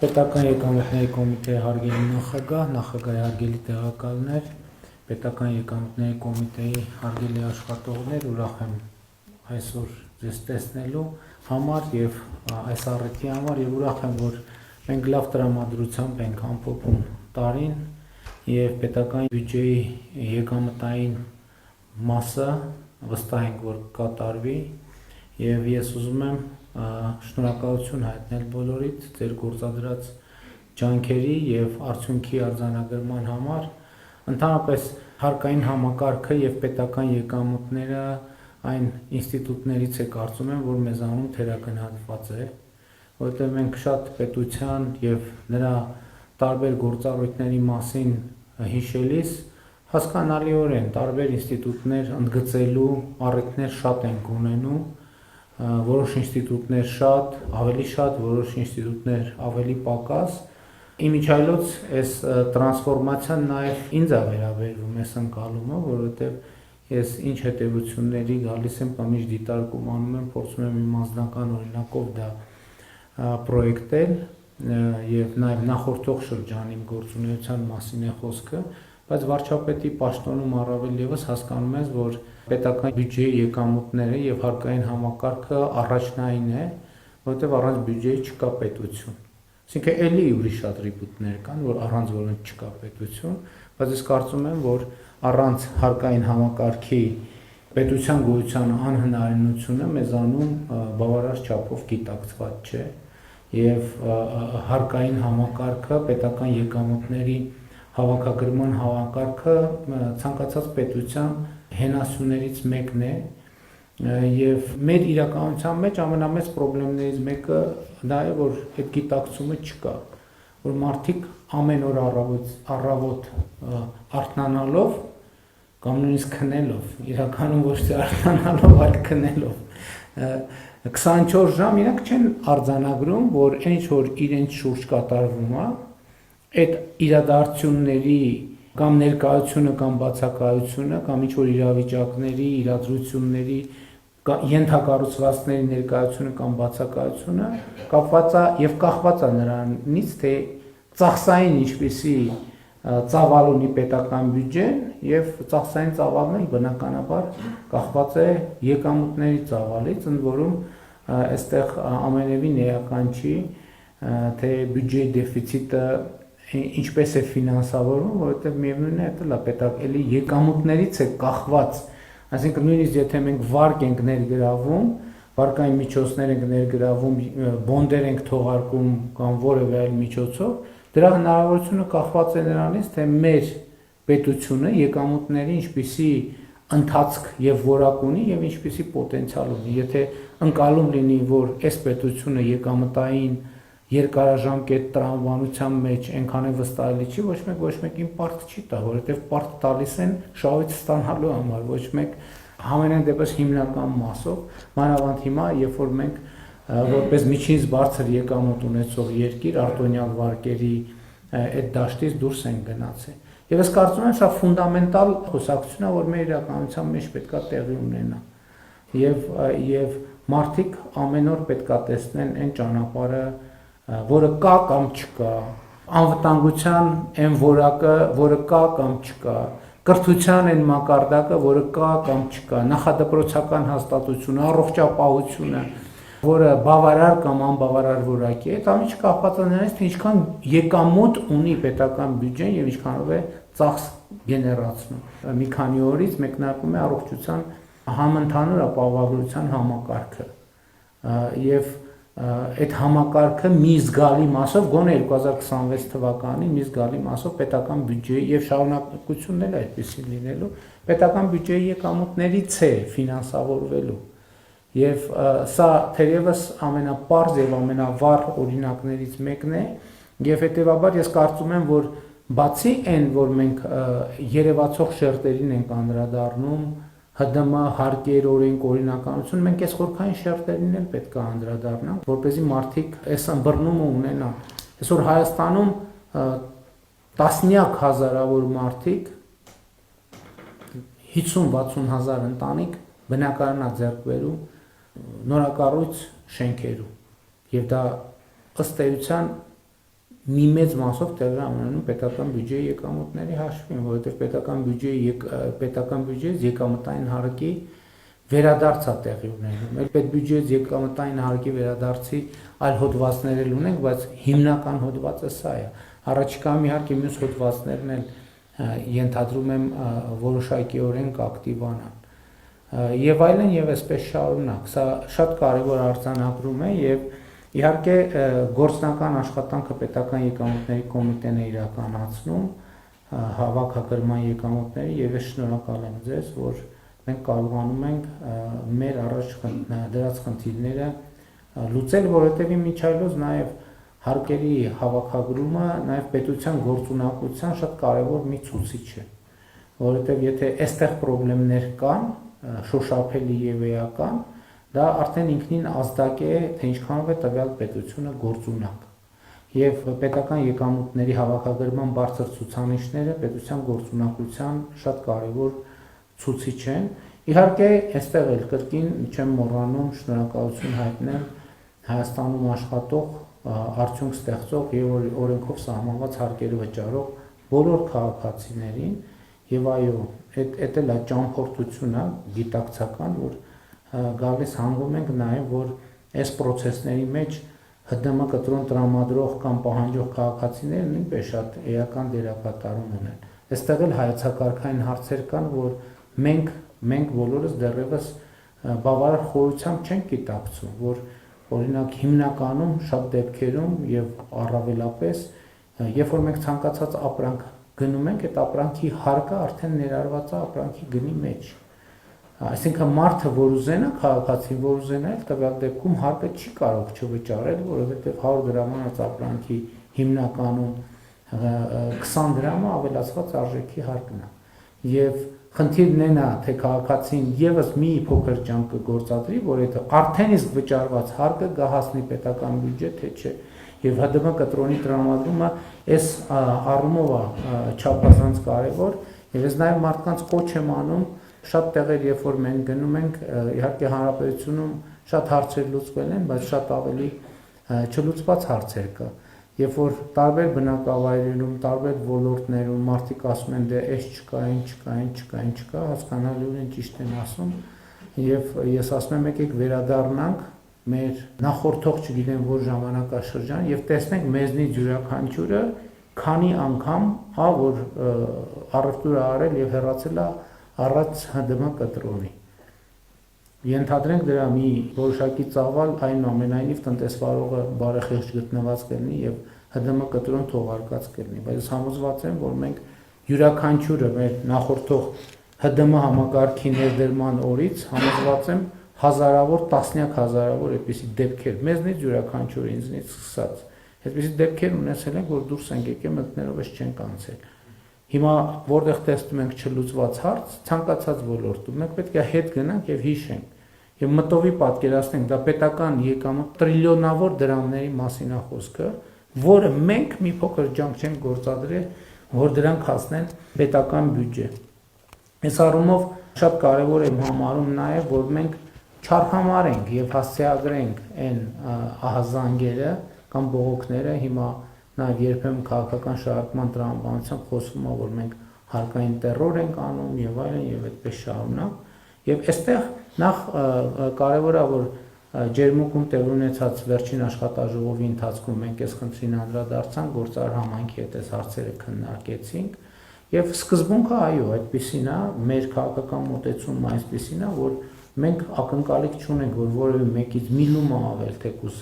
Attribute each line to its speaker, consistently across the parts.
Speaker 1: Պետական եկամուտների կոմիտեի հարգելի նախագահ, նախագահի հարգելի տեղակալներ, պետական եկամուտների կոմիտեի հարգելի աշխատողներ, ուրախ եմ այսօր ձեզ տեսնելու համար եւ այս առիթի համար եւ ուրախ եմ, որ մենք լավ տրամադրությամբ ենք ամփոփում տարին եւ պետական բյուջեի եկամտային մասը վստահ ենք, որ կատարվի եւ ես ուզում եմ շնորհակալություն հայտնել բոլորիդ ձեր գործադրած ջանքերի եւ արդյունքի արձանագրման համար։ Ընդհանրապես հարկային համակարգը եւ պետական եկամուտները այն ինստիտուտներից է կարծում եմ, որ մեզանում թերագնահատված է, որովհետեւ մենք շատ պետության եւ նրա տարբեր գործառույթների մասին հիշելիս հասկանալիորեն տարբեր ինստիտուտներ ընդգծելու առիթներ շատ ենք ունենում, որոշ ինստիտուտներ ավելի շատ, որոշ ինստիտուտներ ավելի պակաս։ Իմիջիայլոց այս տրանսֆորմացիան նաև ինձ է վերաբերվում այս ընկալումը, որովհետև ես ինչ հետևությունների գալիս եմ կամ ինչ դիտարկում անում եմ, փորձում եմ իմ անձնական օրինակով դա պրոյեկտել եւ նաև նախորդող շրջանի գործունեության մասին է խոսքը, բայց վարչապետի պաշտոնում առավել եւս հասկանում ես, որ պետական բյուջեի եկամուտները եւ հարկային համակարգը առաջնային է, որովհետեւ առանց բյուջեի չկա պետություն։ Այսինքն էլի ուրիշ շատ ռիպուտներ կան, որ առանց որոնց չկա պետություն, բայց ես կարծում եմ, որ առանց հարկային համակարգի պետության գոյության անհնարինությունը մեզանում բավարար չափով գիտակցված չէ եւ հարկային համակարգը պետական եկամուտների հավաքագրման հավաքարքը ցանկացած պետության հենասյուներից մեկն է եւ մեր իրականության մեջ ամենամեծ խնդիրներից մեկը դա է, որ այդ գիտակցումը չկա, որ մարդիկ ամեն օր առավոտ արթնանալով կամ նույնիսկ քնելով, իրականում ոչ թե արթնանալով, այլ քնելով 24 ժամ իրանք չեն արձանագրում, որ այն ինչ որ իրենց շուրջ կատարվում է, այդ իրադարձությունների կամ ներկայությունը կամ բացակայությունը կամ ինչ որ իրավիճակների, իրադրությունների ենթակառուցվածքների ներկայությունը կամ բացակայությունը կապված է եւ կախված է նրանից, թե ծախսային ինչպիսի ծավալ ունի պետական բյուջեն եւ ծախսային ծավալը բնականաբար կախված է եկամուտների ծավալից, ընդ որում այստեղ ամենևին էական չի, թե բյուջեի դեֆիցիտը ինչպես է ֆինանսավորվում, որովհետև միևնույն է, դա պետական եկամուտներից է կախված, այսինքն նույնիսկ եթե մենք վարկ ենք ներգրավում, վարկային միջոցներ ենք ներգրավում, բոնդեր ենք թողարկում կամ որևէ այլ միջոցով, դրա հնարավորությունը կախված է նրանից, թե մեր պետությունը եկամուտների ինչպիսի ընթացք եւ որակ ունի եւ ինչպիսի պոտենցիալ ունի, եթե ընկալում լինի, որ այս պետությունը եկամտային երկարաժամկետ տրամաբանության մեջ այնքան է վստահելի չի, ոչ մեկին պարտք չի տա, որովհետև պարտք տալիս են շահույթ ստանալու համար, ոչ մեկ համենայն դեպս հիմնական մասով, մանավանդ հիմա, երբ որ մենք որպես միջինից բարձր եկամուտ ունեցող երկիր արտոնյալ վարկերի այդ դաշտից դուրս են գնացել։ Եվ ես կարծում եմ, սա ֆունդամենտալ խոսակցություն է, որ մեր իրականության մեջ պետքա տեղի ունենա։ Եվ մարդիկ ամեն օր պետքա տեսնեն այն ճանապարհը, որը կա կամ չկա, անվտանգության այն որակը, որը կա կամ չկա, կրթության այն մակարդակը, որը կա կամ չկա, նախադպրոցական հաստատությունը, առողջապահությունը, որը բավարար կամ անբավարար որակի է, այդ ամենը կապված է նրանից, թե ինչքան եկամուտ ունի պետական բյուջեն եւ ինչքանով է ծախս գեներացնում։ Մի քանի օրից մեկնարկում է առողջության համընդհանուր ապահովագրության համակարգը եւ այդ համակարգը մի զգալի մասով գոնե 2026 թվականին մի զգալի մասով պետական բյուջեի եւ շարունակությունն էլ այդպեսին լինելու պետական բյուջեի եկամուտներից է ֆինանսավորվելու եւ սա թերևս ամենապարզ եւ ամենավառ օրինակներից մեկն է եւ հետեւաբար ես կարծում եմ, որ բացի այն, որ մենք երևացող շերտերին ենք անդրադառնում ՀԴՄ հարկեր օրենք օրինականություն, մենք այս խորքային շերտերին էլ պետք է անդրադառնանք, որպեսզի մարդիկ այս ըմբռնումը ունենան։ Այսօր Հայաստանում տասնյակ հազարավոր մարդիկ 50-60 հազար ընտանիք բնակարանա ձեռք բերում նորակառույց շենքերում եւ դա ըստ էության մի մեծ մասով տեղի ունենում պետական բյուջեի եկամուտների հաշվին, որովհետև պետական բյուջեից եկամտային հարկի վերադարձ է տեղի ունենում։ Էլ պետբյուջեից եկամտային հարկի վերադարձի այլ հոդվածներ էլ ունենք, բայց հիմնական հոդվածը սա է։ Առաջիկայում իհարկե մյուս հոդվածներն էլ ենթադրում եմ որոշակիորեն կակտիվանան։ Եվ այլն եւ այսպես շարունակ։ Սա շատ կարեւոր արձանագրում է եւ իհարկե գործնական աշխատանքը պետական եկամուտների կոմիտեն է իրականացնում հավաքագրման եկամուտների եւ ես շնորհակալ եմ ձեզ, որ մենք կարողանում ենք մեր առաջ դրած խնդիրները լուծել, որովհետեւ իմիջայլոց նաեւ հարկերի հավաքագրումը նաեւ պետության գործունակության շատ կարեւոր մի ցուցիչ է, որովհետեւ եթե այստեղ խնդիրներ կան, շոշափելի եւ էական, դա արդեն ինքնին ազդակ է, թե ինչքանով է տվյալ պետությունը գործունակ։ Եվ պետական եկամուտների հավաքագրման բարձր ցուցանիշները պետության գործունակության շատ կարևոր ցուցիչ են։ Իհարկե, այստեղ էլ կրկին չեմ մոռանում շնորհակալություն հայտնել Հայաստանում աշխատող, արդյունք ստեղծող եւ օրենքով սահմանված հարկերը վճարող բոլոր քաղաքացիներին եւ այո, այդ էլ է ճամփորդությունը գիտակցական, որ գալիս հանգում ենք նաև, որ այս process-ների մեջ ՀԴՄ կտրոն տրամադրող կամ պահանջող քաղաքացիները նույնպես շատ էական դերակատարում ունեն։ Այստեղ էլ հայեցակարգային հարցեր կան, որ մենք բոլորս դեռևս բավարար խորությամբ չենք գիտակցում, որ օրինակ հիմնականում շատ դեպքերում եւ առավելապես, երբ որ մենք ցանկացած ապրանք գնում ենք, այդ ապրանքի հարկը արդեն ներառված է ապրանքի գնի մեջ։ Այսինքն մարդը, որ ուզենա, քաղաքացին, որ ուզենա, տվյալ դեպքում հարկը չի կարող չվճարել, որովհետև 100 դրամանոց ապրանքի հիմնականում 20 դրամը ավելացված արժեքի հարկն է։ Եվ խնդիրն այն է, թե քաղաքացին եւս մի փոքր ջանք կգործադրի, որ այդ արդեն իսկ վճարված հարկը գահացնի պետական բյուջե, թե չէ։ Եվ ՀԴՄ կտրոնի տրամադրումը այս առումով է չափազանց կարևոր, եւ ես նաեւ մարդկանց կոչ եմ անում շատ տեղեր, երբ որ մենք գնում ենք, իհարկե հանրապետությունում շատ հարցեր լուծվել են, բայց շատ ավելի չլուծված հարցեր կա։ Երբ որ տարբեր բնակավայրերում, տարբեր ոլորտներում մարդիկ ասում են, դե այս չկա, հասկանալիորեն ճիշտ են ասում, եւ ես ասում եմ, եկեք վերադառնանք մեր նախորդող չգիտեմ որ ժամանակաշրջան եւ տեսնենք մեզնից յուրաքանչյուրը քանի անգամ որ առևտուր է արել եւ հեռացել է առած ՀԴՄ կտրոնի։ Ենթադրենք դրա մի որոշակի ծավալ այնուամենայնիվ տնտեսվարողը բարեխիղճ գտնված կլինի եւ ՀԴՄ կտրոն թողարկած կլինի, բայց համոզված եմ, որ մենք յուրաքանչյուրը մեր նախորդող ՀԴՄ համակարգի ներդրման օրից համոզված եմ հազարավոր, տասնյակ հազարավոր այդպիսի դեպքեր, մեզնից յուրաքանչյուր ինձնից սկսած, այդպիսի դեպքեր ունեցել ենք, որ դուրս ենք եկել մտներով չենք անցել։ Հիմա որտեղ տեսնում ենք չլուծված հարց, ցանկացած ոլորտում մենք պետք է հետ գնանք եւ հիշենք։ Եվ մտովի պատկերացնենք, դա պետական եկամուտ տրիլիոնավոր դրամների մասին է խոսքը, որը մենք մի փոքր ջանք չենք գործադրել, որ դրանք հասնեն պետական բյուջե։ Այս առումով շատ կարեւոր է համարում նաեւ, որ մենք չարհամարենք եւ հասցեագրենք այն ահազանգերը կամ բողոքները հիմա նաեւ երբեմն քաղաքական շարժման տրամաբանությամբ խոսվում է, որ մենք հարկային տերրոր ենք անում եւ այլն եւ այդպես շարունակ եւ այստեղ նախ կարեւոր է որ ջերմուկում տեղ ունեցած վերջին աշխատաժողովի ընթացքում մենք այս խնդրին անդրադարձանք, գործարար համայնքի հետ այս հարցերը քննարկեցինք եւ սկզբունքը այո այդպեսին է, մեր քաղաքական մոտեցումը այսպեսին է, որ մենք ակնկալիք չունենք, որ որևէ մեկից մի լում ավել թեկուզ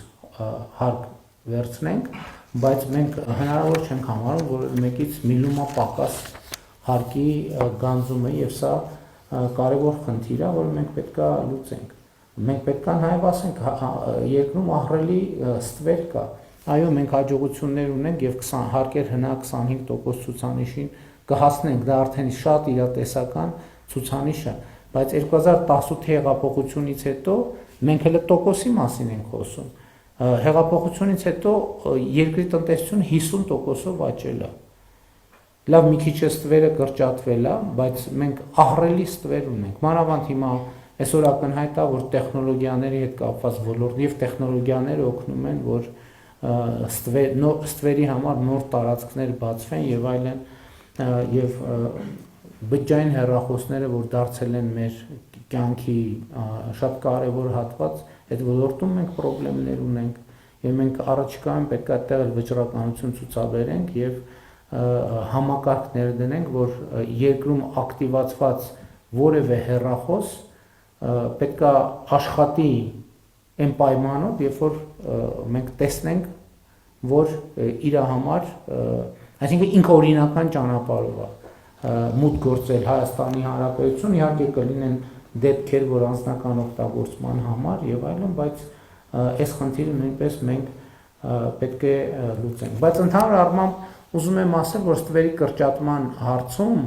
Speaker 1: հարկ վերցնենք, բայց մենք հնարավոր չենք համարում, որ մեկից մի լումա պակաս հարկի գանձումը եւ սա կարևոր խնդիր է, որը մենք պետք է լուծենք։ Մենք պետք է նաեւ ասենք երկրում ահռելի ստվեր կա։ Այո, մենք հաջողություններ ունենք եւ 20 հարկեր հնա 25% ցուցանիշին կհասնենք, դա արդեն շատ իրատեսական ցուցանիշ է, բայց 2018 հեղափոխությունից հետո մենք հենց տոկոսի մասին ենք խոսում։ Հեղափոխությունից հետո երկրի տնտեսությունը 50%-ով աճել է։ Լավ մի քիչ ստվերը կրճատվել է, բայց մենք ահռելի ստվեր ունենք։ Մանավանդ հիմա այսօր ակնհայտ է, որ տեխնոլոգիաների հետ կապված ոլորտն եւ տեխնոլոգիաները օգնում են, որ ստվերի համար նոր տարածքներ բացվեն եւ այլն եւ բջջային հեռախոսները, որ դարձել են մեր կյանքի շատ կարևոր հատված, այդ ոլորտում մենք խնդիրներ ունենք եւ մենք առաջիկայում պետք է այդտեղ վճռականություն ցուցաբերենք եւ համակարգներ դնենք, որ երկրում ակտիվացված որևէ հեռախոս պետք է աշխատի այն պայմանով, երբ որ մենք տեսնենք, որ իր համար, այսինքն ինքնօրինական ճանապարհով է մուտք գործել Հայաստանի Հանրապետություն, իհարկե կլինեն դեպքեր, որ անձնական օգտագործման համար եւ այլն, բայց այս խնդիրը նույնպես մենք պետք է լուծենք։ Բայց ընդհանուր առմամբ ուզում եմ ասել, որ ստվերի կրճատման հարցում,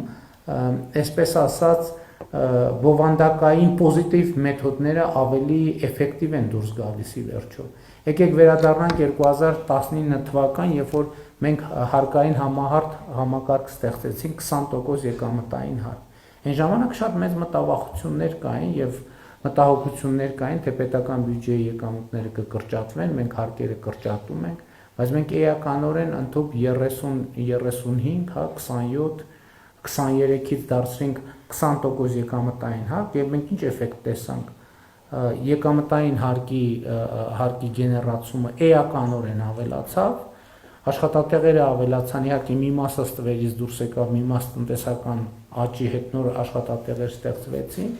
Speaker 1: այսպես ասած, բովանդակային պոզիտիվ մեթոդները ավելի էֆեկտիվ են դուրս գալիս ի վերջո։ Եկեք վերադառնանք 2019 թվական, երբ որ մենք հարկային համահարթ համակարգ ստեղծեցինք 20% եկամտային հարկ։ Այն ժամանակ շատ մեծ մտավախություններ կային եւ մտահոգություններ կային, թե պետական բյուջեի եկամուտները կկրճատվեն, մենք հարկերը կրճատում ենք, բայց մենք էականորեն ընդհանուր 30-35, 27, 23-ից դարձրինք 20% եկամտային հարկ եւ մենք ինչ էֆեկտ տեսանք։ Եկամտային հարկի գեներացումը էականորեն ավելացավ, աշխատատեղերը ավելացան, իհարկե մի մասը ստվերից դուրս եկավ, մի մասը տնտեսական աճի հետ նոր աշխատատեղեր ստեղծվեցին,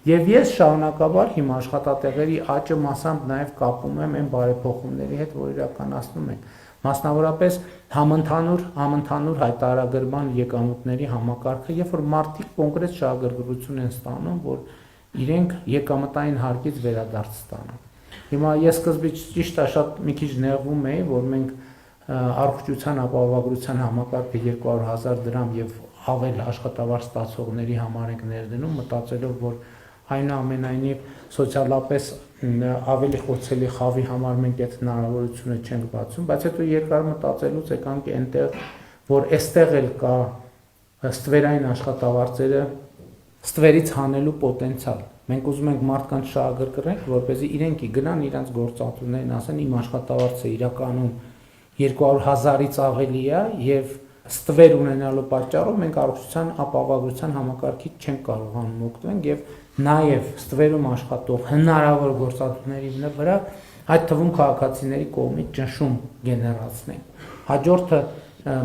Speaker 1: եւ ես շարունակաբար հիմա աշխատատեղերի աճը մասամբ նաեւ կապում եմ այն բարեփոխումների հետ, որ իրականացնում ենք, մասնավորապես համընդհանուր հայտարարագրման եկամուտների համակարգը, երբ որ մարդիկ կոնկրետ շահագրգռություն են ստանում, որ իրենք եկամտային հարկից վերադարձ ստանան։ Հիմա ես սկզբից ճիշտ է շատ մի քիչ նեղվում էի, որ մենք առողջության ապահովագրության համակարգը 200,000 դրամ եւ ավել աշխատավարձ ստացողների համար ենք ներդնում, մտածելով, որ այնուամենայնիվ սոցիալապես ավելի խոցելի խավի համար մենք այդ հնարավորությունը չենք բացում, բայց հետո երկար մտածելուց եկանք այնտեղ, որ այստեղ էլ կա ստվերային աշխատավարձերը ստվերից հանելու պոտենցիալ։ Մենք ուզում ենք մարդկանց շահագրգռենք, որպեսզի իրենք գնան իրենց գործատուներին, ասեն իմ աշխատավարձը իրականում 200,000-ից ավելի է եւ ստվեր ունենալու պատճառով մենք առողջության ապահովագրության համակարգից չենք կարողանում օգտվել եւ նաեւ ստվերում աշխատող հնարավոր գործատուների վրա այդ թվում քաղաքացիների կողմից ճնշում գեներացնենք։ Հաջորդը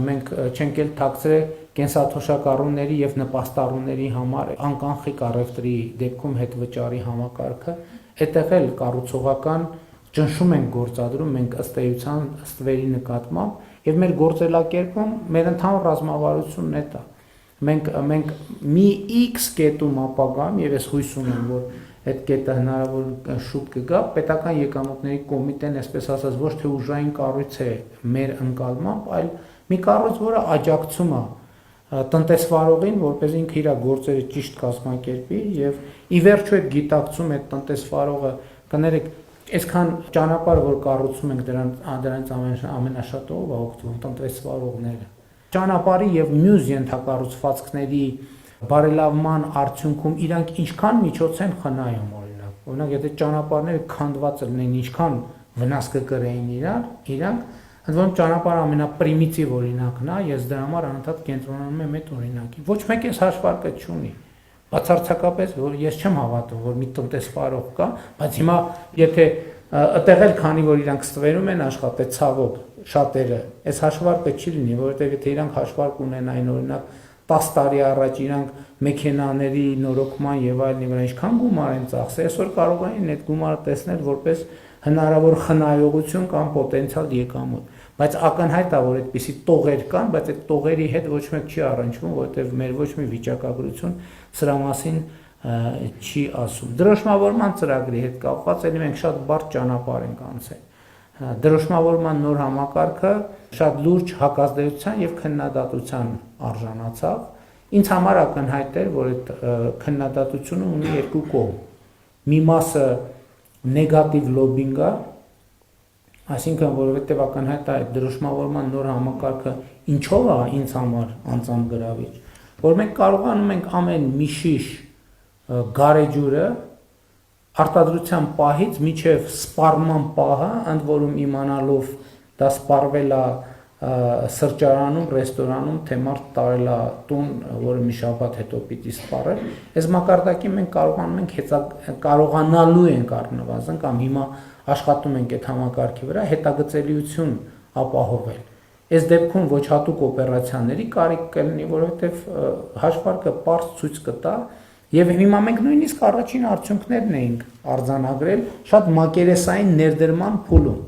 Speaker 1: մենք չենք էլ թաքցրել կենսաթոշակառուների եւ նպաստառուների համար անկանխիկ առևտրի դեպքում հետվճարի համակարգը, այդտեղ էլ կառուցողական ճնշում ենք գործադրում մենք ըստ էության ստվերի նկատմամբ եւ մեր գործելակերպում մեր ընդհանուր ռազմավարությունն է դա։ Մենք մի X կետում ապագայում եւ ես հույս ունեմ, որ այդ կետը հնարավոր շուտ կգա, պետական եկամուտների կոմիտեն, այսպես ասած, ոչ թե ուժային կառույց է մեր ընկալմամբ, այլ մի կառույց, որը աջակցում է տնտեսվարողին, որպես ինքը իր գործերը ճիշտ կազմակերպի եւ ի վերջո այդ գիտակցում այդ տնտեսվարողը կներեք այսքան ճանապարհ որ կառուցում ենք դրանից ամենաշատով է օգտվում տնտեսվարողները ճանապարհի եւ մյուս ենթակառուցվածքների բարելավման արդյունքում իրանք ինչքան միջոց են խնայում օրինակ եթե ճանապարհները քանդված լինեն ինչքան վնաս կկրեին իրանք ընդ որում ճանապարհը ամենապրիմիտիվ օրինակն է ես դրա համար անընդհատ կենտրոնանում եմ այդ օրինակի ոչ մեկ էս հաշվարկը չունի բացարձակապես որ ես չեմ հավատում որ մի տնտեսվարող կա բայց հիմա եթե այդտեղ էլ քանի որ իրանք ստվերում են աշխատել ցավոք շատերը այս հաշվարկը չի լինի որովհետեւ եթե իրանք հաշվարկ ունենային օրինակ 10 տարի առաջ իրանք մեքենաների նորոգման եւ այլնի վրա ինչքան գումար են ծախսել այսօր կարող են այդ գումարը տեսնել որպես հնարավոր խնայողություն կամ պոտենցիալ եկամուտ բայց ակնհայտ է որ այդպիսի տողեր կան բայց այդ տողերի հետ ոչ մեկ չի առնչվում որովհետեւ մեր ոչ մի վիճակագրություն սրա մասին չի ասում դրոշմավորման ծրագրի հետ կապված ելի մենք շատ բարդ ճանապարհ ենք անցել դրոշմավորման նոր համակարգը շատ լուրջ հակազդեցության եւ քննադատության արժանացավ ինձ համար ակնհայտ էր որ այդ քննադատությունը ունի երկու կողմ մի մասը նեգատիվ լոբինգ է այսինքն որովհետեւ ակնհայտ է դրոշմավորման նոր համակարգը ինչով է ինձ համար անձամբ գրավիչ որ մենք կարողանում ենք ամեն մի շիշ գարեջուրը արտադրության պահից միջև սպառման պահը ընդ որում իմանալով դա սպառվել է սրճարանում, ռեստորանում, թե մարդ տարել է տուն, որը մի շաբաթ հետո պիտի սպառել, այս մակարդակի մենք կարողանալու ենք առնվազն կամ հիմա աշխատում ենք այդ համակարգի վրա հետագծելիություն ապահովել։ Այս դեպքում ոչ հատուկ օպերացիաների կարիք կլինի, որովհետև հաշվարկը պարզ ցույց կտա, եւ հիմա մենք նույնիսկ առաջին արդյունքներն էինք արձանագրել շատ մակերեսային ներդրման փուլում։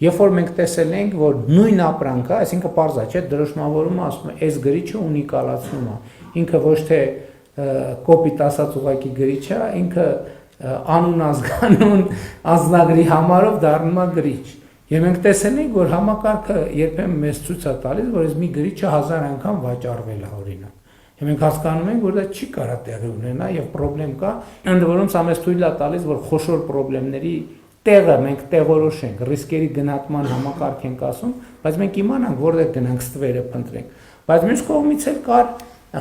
Speaker 1: Երբ որ մենք տեսել ենք, որ նույն ապրանքը, այսինքն պարզ է, չէ՞, դրոշմավորումը ասում է, այս գրիչը ունիկալացնում է, ինքը ոչ թե կոպիտ ասած ուղղակի գրիչ է, ինքը անուն ազգանուն անձնագրի համարով դառնում է գրիչ։ Եվ մենք տեսել ենք, որ համակարգը երբեմն մեզ ցույց է տալիս, որ այս մի գրիչը 1000 անգամ վաճառվել է օրինակ։ Եվ մենք հասկանում ենք, որ դա չի կարա տեղի ունենա եւ խնդրեմ կա, ընդ որում սա մեզ թույլ է տալիս, որ խոշոր խնդիրների տեղը մենք տեղորոշենք, ռիսկերի գնահատման համակարգ ենք ասում, բայց մենք իմանանք որտեղ գնանք ստվերը փնտրենք։ Բայց մյուս կողմից էլ կար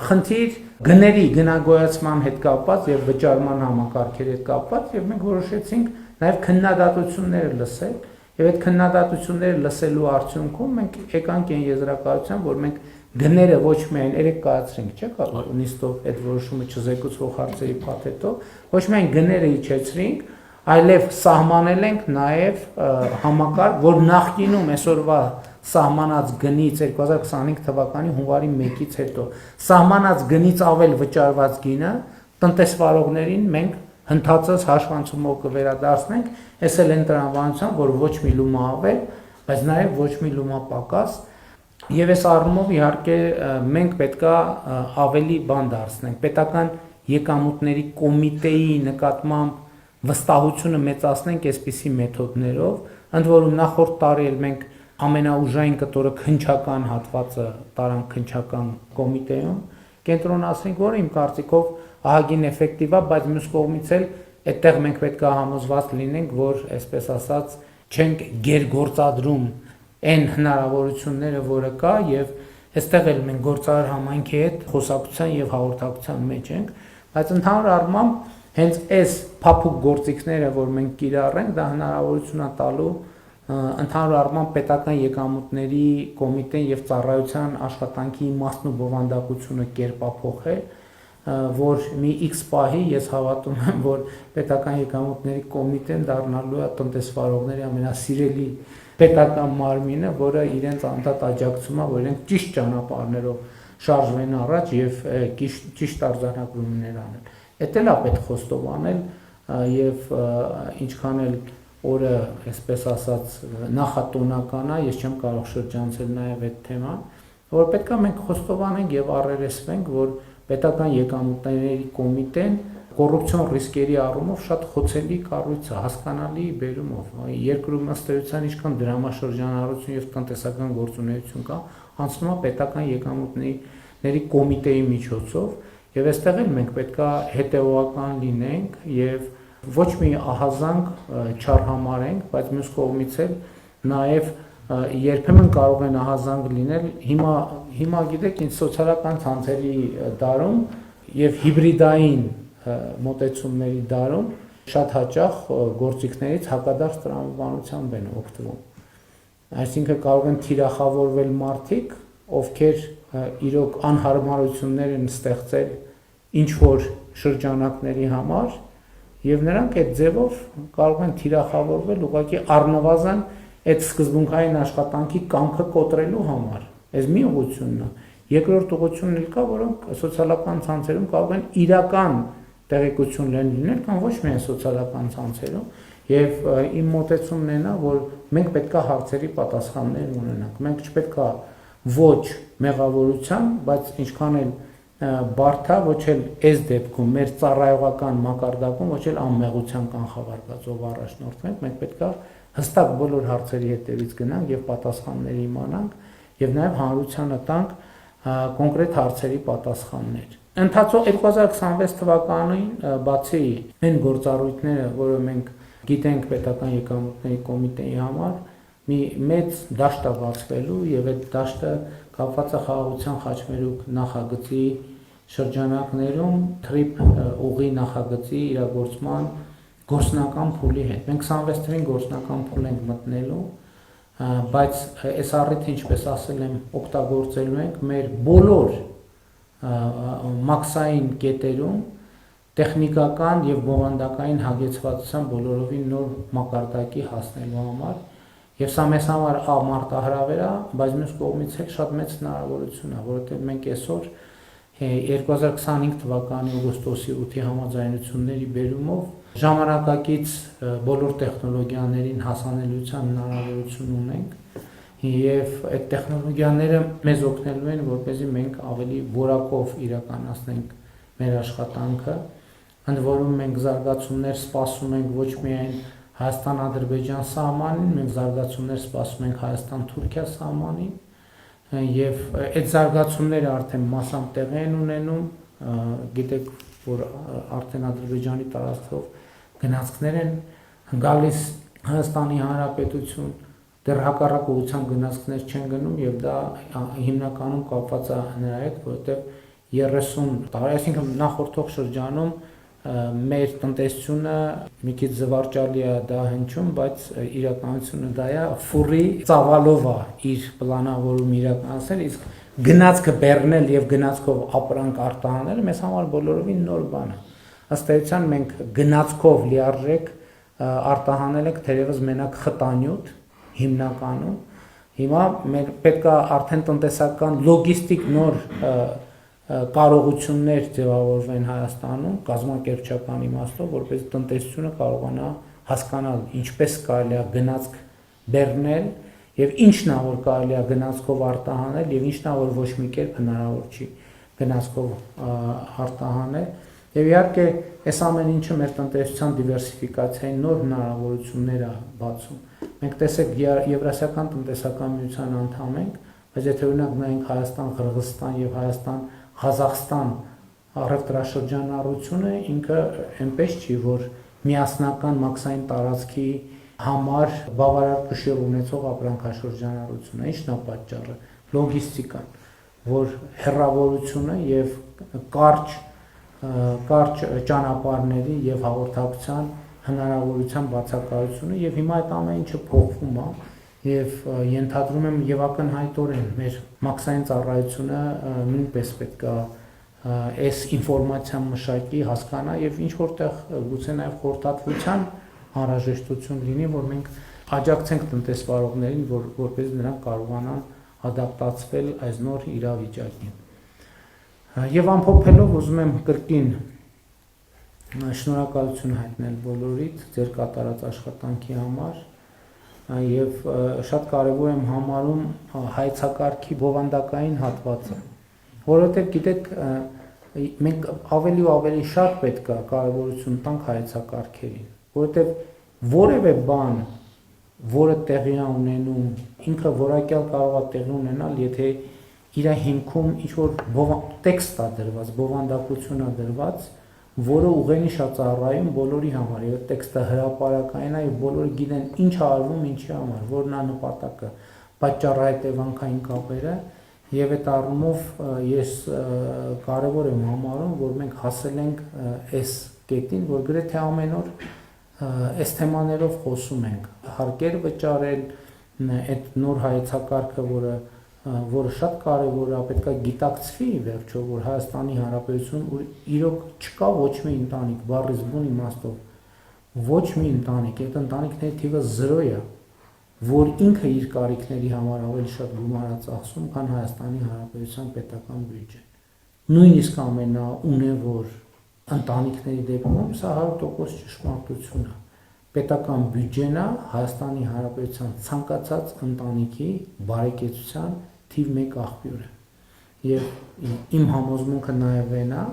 Speaker 1: խնդիր գների գնագոյացման հետ կապված եւ վճարման համակարգերի հետ կապված եւ մենք որոշեցինք նաեւ քննադատությունները լսել եւ այդ քննադատությունները լսելու արդյունքում մենք եկանք այն եզրակացության, որ մենք գները ոչ միայն երեք կայացրինք, չէ՞, նիստով այդ որոշումը չզեկուցվող հարցերի փաթեթով, ոչ միայն գները իջեցրինք, այլև սահմանել ենք նաև համակարգ, որ նախկինում այսօրվա սահմանած գնից 2025 թվականի հունվարի 1-ից հետո սահմանած գնից ավել վճարված գինը տնտեսվարողներին մենք հնդածած հաշվանցումով կվերադարձնենք, այս էլ են տրամաբանության, որ ոչ մի լումա ավել, բայց նաև ոչ մի լումա պակաս, եւ այս առումով իհարկե մենք պետքա ավելի բան դարձնենք, պետական եկամուտների կոմիտեի նկատմամբ վստահությունը մեծացնենք այսպիսի մեթոդներով, ընդ որում նախորդ տարի էլ մենք ամենաուժային կտորը քննչական հատվածը տարանք քննչական կոմիտեում, կենտրոնացրինք, որը իմ կարծիքով ահագին էֆեկտիվ է, բայց մյուս կողմից էլ այդտեղ մենք պետք է համոզված լինենք, որ այսպես ասած չենք գերգործադրում այն հնարավորությունները, որը կա, եւ այստեղ էլ մենք գործարար համայնքի հետ խոսակցության եւ հաղորդակցության մեջ ենք, բայց ընդհանուր առմամբ հենց այս փափուկ գործիքները, որ մենք կիրառենք, դա հնարավորություն է տալու ընդհանուր առմամբ պետական եկամուտների կոմիտեն եւ ծառայության աշխատանքի իմաստն ու բովանդակությունը կերպափոխել, որ մի X պահի ես հավատում եմ, որ պետական եկամուտների կոմիտեն դառնալու է տնտեսվարողների ամենասիրելի պետական մարմինը, որը իրենց անդադ աջակցում է, որ իրենք ճիշտ ճանապարհներով շարժվեն առաջ եւ ճիշտ արձանագրումներ անեն։ Էդ էլ է պետք խոստովանել եւ ինչքան էլ օրը, այսպես ասած, նախատոնական է, ես չեմ կարող շրջանցել նաեւ այդ թեման, որ պետք է մենք խոստովանենք եւ առերեսվենք, որ պետական եկամուտների կոմիտեն կոռուպցիոն ռիսկերի առումով շատ խոցելի կառույց է, հասկանալի բերումով։ Երկրում ըստ էության ինչքան դրամաշրջանառություն եւ տնտեսական գործունեություն կա, անցնում է պետական եկամուտների կոմիտեի միջոցով, եւ այստեղ էլ մենք պետքա հետեւողական լինենք եւ ոչ մի ահազանգ չարհամարենք, բայց մյուս կողմից էլ նաեւ երբեմն կարող են ահազանգ լինել հիմա գիտեք ինչ սոցիալական ցանցերի դարում եւ հիբրիդային մոտեցումների դարում շատ հաճախ գործիքներից հակադարձ տրամաբանությամբ են օգտվում։ Այսինքն կարող են թիրախավորվել մարդիկ, ովքեր իրոք անհարմարություններ են ստեղծել ինչ որ շրջանակների համար, եւ նրանք այդ ձևով կարող են թիրախավորվել ուղղակի առնվազն այդ սկզբունքային աշխատանքի կամքը կոտրելու համար։ Այս մի ուղղությունն է։ Երկրորդ ուղղությունն էլ կա, որոնք սոցիալական ցանցերում կարող են իրական տեղեկություն լինել կամ ոչ միայն սոցիալական ցանցերում, եւ իմ մոտեցումն է նա, որ մենք պետքա հարցերի պատասխաններ ունենանք։ Մենք չպետքա ոչ մեղավորության, բայց ինչքան էլ բարդ է, ոչ էլ այս դեպքում մեր ծառայողական մակարդակում, ոչ էլ անմեղության կանխավարկածով առաջնորդվենք, մենք պետքա հստակ բոլոր հարցերի հետևից գնանք եւ պատասխաններ իմանանք եւ նաեւ հանրությանը տանք կոնկրետ հարցերի պատասխաններ։ Ընթացող 2026 թվականին բացի այն գործառույթները, որը մենք գիտենք պետական եկամուտների կոմիտեի համար, մի մեծ դաշտ է բացվելու եւ այդ դաշտը կապված է խաղաղության խաչմերուկ նախագծի շրջանակներում թրիփ ուղի նախագծի իրագործման գործնական փուլի հետ։ Մենք 26 թվականին գործնական փուլ ենք մտնելու բայց այս առիթը ինչպես ասել եմ օգտագործելու ենք մեր բոլոր մաքսային կետերում տեխնիկական եւ բովանդակային հագեցվածության բոլորովին նոր մակարդակի հասնելու համար եւ սա մեզ համար մարտահրավեր է, բայց մյուս կողմից էլ շատ մեծ հնարավորություն է, որովհետեւ մենք այսօր 2025 թվականի օգոստոսի 8-ի համաձայնությունների բերումով ժամանակակից բոլոր տեխնոլոգիաներին հասանելիության հնարավորություն ունենք եւ այդ տեխնոլոգիաները մեզ օգնելու են, որպեսզի մենք ավելի որակով իրականացնենք մեր աշխատանքը, ընդ որում մենք զարգացումներ սպասում ենք ոչ միայն Հայաստան-Ադրբեջան սահմանին, մենք զարգացումներ սպասում ենք Հայաստան-Թուրքիա սահմանին եւ այդ զարգացումները արդեն մասամբ տեղի են ունենում, գիտեք, որ արդեն Ադրբեջանի տարածքով գնացքներ են գալիս Հայաստանի Հանրապետություն, դեռ հակառակ ուղղությամբ գնացքներ չեն գնում եւ դա հիմնականում կապված է նրա հետ, որովհետեւ 30 տարի, այսինքն նախորդող շրջանում մեր տնտեսությունը մի քիչ զվարճալի է դա հնչում, բայց իրականությունը դա է ֆուրի ծավալով է իր պլանավորում իրականացնել, իսկ գնացքը բեռնել եւ գնացքով ապրանք արտահանել մեզ համար բոլորովին նոր բան է։ Ըստ էության մենք գնացքով լիարժեք արտահանել ենք թերևս մենակ խտանյութ հիմնականում։ Հիմա մեր պետք է արդեն տնտեսական լոգիստիկ նոր կարողություններ ձևավորվեն Հայաստանում կազմակերպչական իմաստով, որպես տնտեսությունը կարողանա հասկանալ ինչպես կարելի է գնացք բեռնել եւ ինչն է որ կարելի է գնացքով արտահանել եւ ինչն է որ ոչ մի կերպ հնարավոր չի գնացքով արտահանել եւ իհարկե այս ամեն ինչը մեր տնտեսության դիվերսիֆիկացիայի նոր հնարավորություններ է բացում։ Մենք տեսեք Եվրասիական տնտեսական միության անդամ ենք, բայց եթե օրինակ նայենք Հայաստան, Қырғызստան եւ Հայաստան Ղազախստան առևտրաշրջանառությունը ինքը այնպես չի, որ միասնական մաքսային տարածքի համար բավարար կշիռ ունեցող ապրանքաշրջանառություն է, ինչն է պատճառը, լոգիստիկան, որ հեռավորությունը եւ կարճ ճանապարհների եւ հաղորդակցության հնարավորության բացակայությունը եւ հիմա այդ ամեն ինչը փոխվում է եւ ենթադրում եմ եւ ակնհայտորեն մեր մաքսային ծառայությունը նույնպես պետք է այս ինֆորմացիան մշակի, հասկանա եւ ինչ որտեղ գուցե նաեւ խորհրդատվության անհրաժեշտություն լինի, որ մենք աջակցենք տնտեսվարողներին, որպես նրանք կարողանան ադապտացվել այս նոր իրավիճակին։ Եվ ամփոփելով ուզում եմ կրկին շնորհակալություն հայտնել բոլորիդ ձեր կատարած աշխատանքի համար եւ շատ կարեւոր եմ համարում հայեցակարգի բովանդակային հատվածը, որովհետեւ գիտեք մենք ավելի ու ավելի շատ պետք է կարևորություն տանք հայեցակարգերին, որովհետեւ որևէ բան, որը տեղի է ունենում, ինքը որակյալ կարող է տեղի ունենալ, եթե իր հիմքում ինչ որ տեքստ է դրված, բովանդակություն է դրված, որը ուղենիշ է ծառայում բոլորի համար, եւ տեքստը հրապարակային է եւ բոլորը գիտեն ինչ է արվում, ինչի համար, որն է նպատակը, պատճառահետևանքային կապերը եւ այդ առումով ես կարեւոր եմ համարում, որ մենք հասել ենք այս կետին, որ գրեթե ամեն օր այս թեմաներով խոսում ենք, հարկեր վճարել, այդ նոր հայեցակարգը, որը շատ կարևոր է, պետք է գիտակցվի վերջո, որ Հայաստանի Հանրապետությունում իրոք չկա ոչ մի ընտանիք, բառից բուն իմաստով, ոչ մի ընտանիք, այդ ընտանիքների թիվը 0 է, որ ինքը իր կարիքների համար ավելի շատ գումար է ծախսում, քան Հայաստանի Հանրապետության պետական բյուջեն։ Նույնիսկ ամենաունևոր ընտանիքների դեպքում սա 100% ճշմարտություն է։ Պետական բյուջեն է Հայաստանի Հանրապետության ցանկացած ընտանիքի բարեկեցության թիվ 1 աղբյուրը։ Եվ իմ համոզմունքը նաև այն է,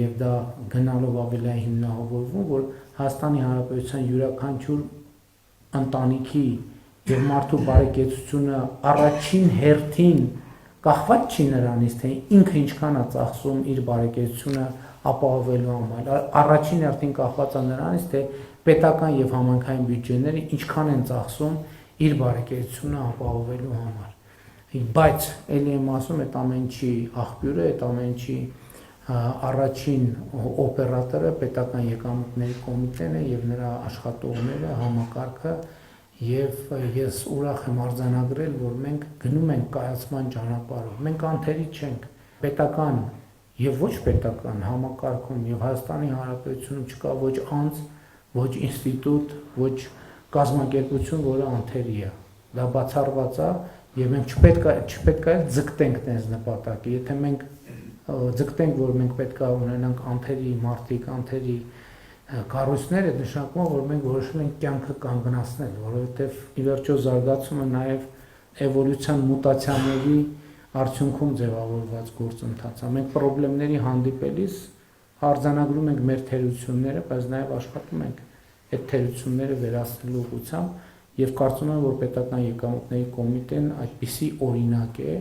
Speaker 1: եւ դա գնալով ավելի հիմնավորվում, որ Հայաստանի Հանրապետության յուրաքանչյուր ընտանիքի եւ մարդու բարեկեցությունը առաջին հերթին կախված չի նրանից, թե ինքը ինչքան է ծախսում իր բարեկեցությունը ապահովելու համար, առաջին հերթին կախված է նրանից, թե պետական եւ համայնքային բյուջեները ինչքան են ծախսում իր բարեկեցությունը ապահովելու համար։ Բայց ելի եմ ասում, այդ ամեն ինչի աղբյուրը, այդ ամեն ինչի առաջին օպերատորը պետական եկամուտների կոմիտեն է եւ նրա աշխատողները, համակարգը Եվ ես ուրախ եմ արձանագրել, որ մենք գնում ենք կայացման ճանապարհով։ Մենք անթերի չենք։ Պետական եւ ոչ պետական համակարգում եւ Հայաստանի Հանրապետությունում չկա ոչ անձ, ոչ ինստիտուտ, ոչ կազմակերպություն, որը անթերի է։ Դա բացառված է եւ մենք չպետք է ձգտենք այս նպատակի։ Եթե մենք ձգտենք, որ մենք պետք է ունենանք անթերի մարդիկ, անթերի կառույցները, նշանակում է, որ մենք որոշում ենք կյանքը կանգնացնել, որովհետև ի վերջո զարգացումը նաև էվոլյուցիան մուտացիաների արդյունքում ձևավորված գործընթաց է։ Մենք խնդիրների հանդիպելիս արձանագրում ենք մեր թերությունները, բայց նաև աշխատում ենք այդ թերությունները վերացնելու ուղղությամբ եւ կարծում եմ, որ պետական եկամուտների կոմիտեն այդպիսի օրինակ է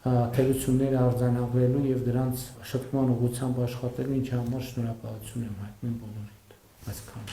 Speaker 1: թերությունները արձանագրելու եւ դրանց շփման ուղղությամբ աշխատելու, ինչի համար շնորհակալություն եմ հայտնում բոլորիդ։ Այսքան։